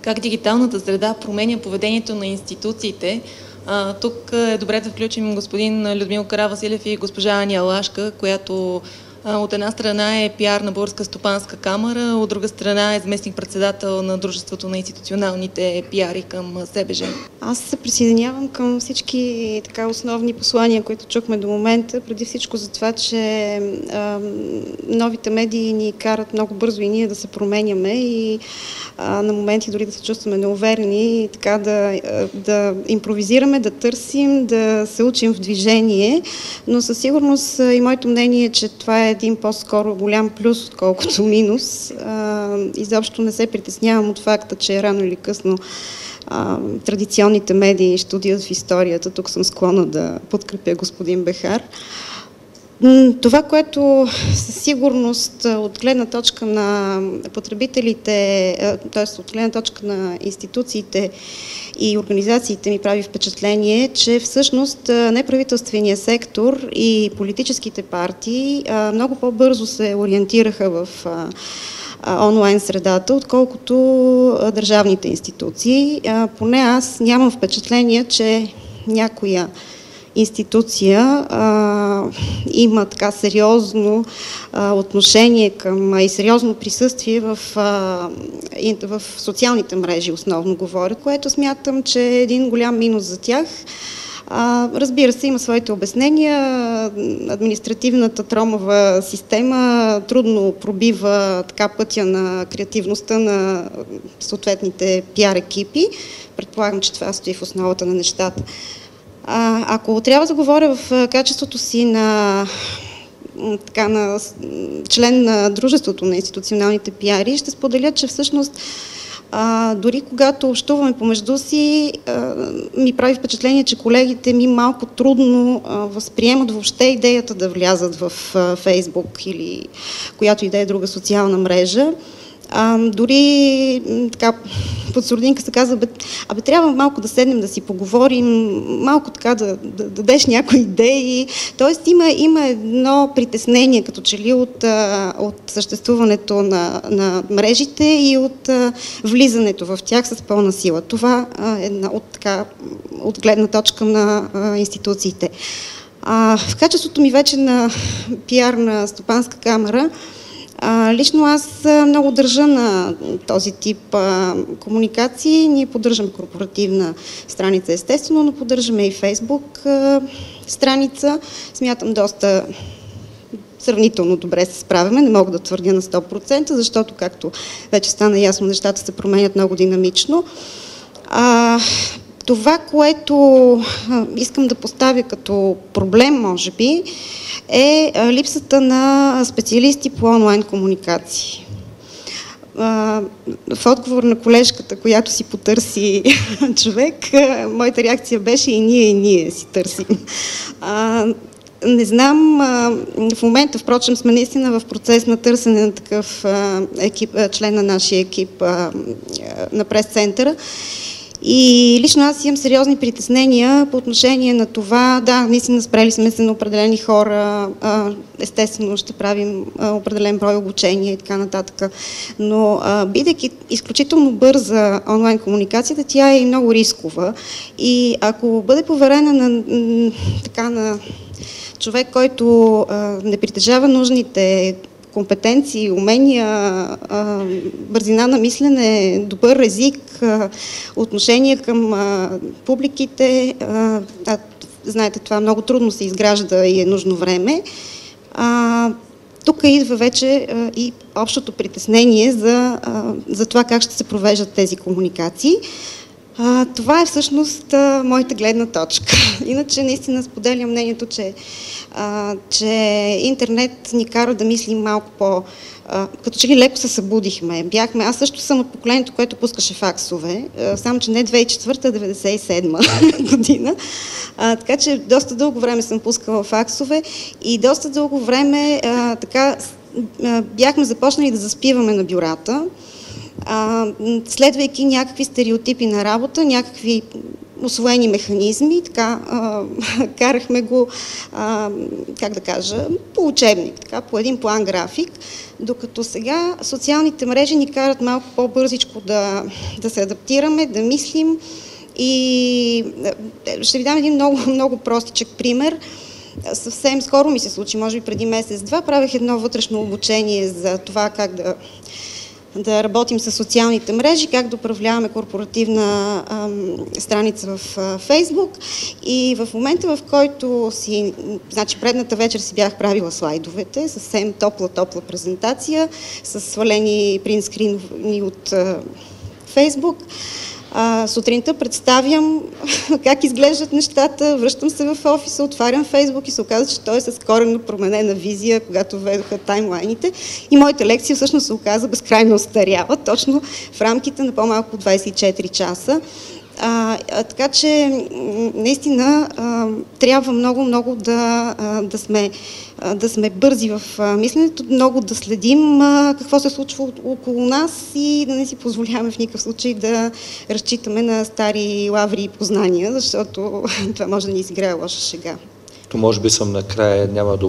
как дигиталната среда променя поведението на институциите. Тук е добре да включим господин Людмил Каравасилев и госпожа Ания Лашка, която от една страна е пиар на Българска стопанска камара, от друга страна е заместник-председател на Дружеството на институционалните пиари към СБЖ. Аз се присъединявам към всички така основни послания, които чухме до момента, преди всичко за това, че новите медии ни карат много бързо и ние да се променяме и на моменти дори да се чувстваме неуверени и така да импровизираме, да търсим, да се учим в движение, но със сигурност и моето мнение е, че това е един по-скоро голям плюс, отколкото минус. Изобщо не се притеснявам от факта, че рано или късно традиционните медии ще отидат в историята. Тук съм склонна да подкрепя господин Бехар. Това, което със сигурност от гледна точка на потребителите, т.е. от гледна точка на институциите и организациите ми прави впечатление, че всъщност неправителственият сектор и политическите партии много по-бързо се ориентираха в онлайн средата, отколкото държавните институции. Поне аз нямам впечатление, че някоя институция има така сериозно отношение към и сериозно присъствие в социалните мрежи, основно говоря, което смятам, че е един голям минус за тях. Разбира се, има своите обяснения. Административната тромава система трудно пробива така пътя на креативността на съответните пиар екипи. Предполагам, че това стои в основата на нещата. Ако трябва да говоря в качеството си на член на Дружеството на институционалните пиари, ще споделя, че всъщност дори когато общуваме помежду си, ми прави впечатление, че колегите ми малко трудно възприемат въобще идеята да влязат в Фейсбук или която и да е друга социална мрежа. Дори така под сурдинка се казва, трябва малко да седнем да си поговорим, малко така да дадеш някои идеи. Тоест има едно притеснение като че ли от съществуването на мрежите и от влизането в тях с пълна сила. Това е от гледна точка на институциите. В качеството ми вече на пиар на Стопанска камара, лично аз много държа на този тип комуникации. Ние поддържаме корпоративна страница, естествено, но поддържаме и Фейсбук страница. Смятам доста сравнително добре се справяме, не мога да твърдя на 100%, защото, както вече стана ясно, нещата се променят много динамично. Това, което искам да поставя като проблем, може би, е липсата на специалисти по онлайн комуникации. В отговор на колежката, която си потърси човек, моята реакция беше и ние си търсим. Не знам, в момента, впрочем, сме наистина в процес на търсене на такъв член на нашия екип на прес-центъра. И лично аз имам сериозни притеснения по отношение на това. Да, наистина спрели сме се на определени хора, естествено ще правим определен брой обучения и така нататък. Но бидейки изключително бърза онлайн комуникацията, тя е и много рискова. И ако бъде поверена на човек, който не притежава нужните компетенции, умения, бързина на мислене, добър език, отношение към публиките. Знаете, това много трудно се изгражда и е нужно време. Тук идва вече и общото притеснение за това как ще се провеждат тези комуникации. Това е всъщност моята гледна точка. Иначе наистина споделям мнението, че интернет ни кара да мислим малко като че ли леко се събудихме. Аз също съм от поколението, което пускаше факсове, само че не 2004, а 1997 година. Така че доста дълго време съм пускала факсове и доста дълго време бяхме започнали да заспиваме на бюрата, следвайки някакви стереотипи на работа, някакви усвоени механизми, така, карахме го, как да кажа, по учебник, така, по един план график, докато сега социалните мрежи ни карат малко по-бързичко да се адаптираме, да мислим. И ще ви дам един много, много простичък пример. Съвсем скоро ми се случи, може би преди месец-два, правех едно вътрешно обучение за това как да работим с социалните мрежи, как да управляваме корпоративна страница в Фейсбук. И в момента, в който значи предната вечер си бях правила слайдовете, съвсем топла презентация, с свалени принтскрини от Фейсбук. Сутринта представям как изглеждат нещата, връщам се в офиса, отварям Фейсбук и се оказа, че той е с коренно променена визия, когато введоха таймлайните. И моята лекция всъщност се оказа безкрайно остарява, точно в рамките на по-малко 24 часа. Така че наистина трябва много да сме бързи в мисленето, много да следим какво се случва около нас и да не си позволяваме в никакъв случай да разчитаме на стари лаври и познания, защото това може да ни изиграе лоша шега. То може би съм накрая, няма да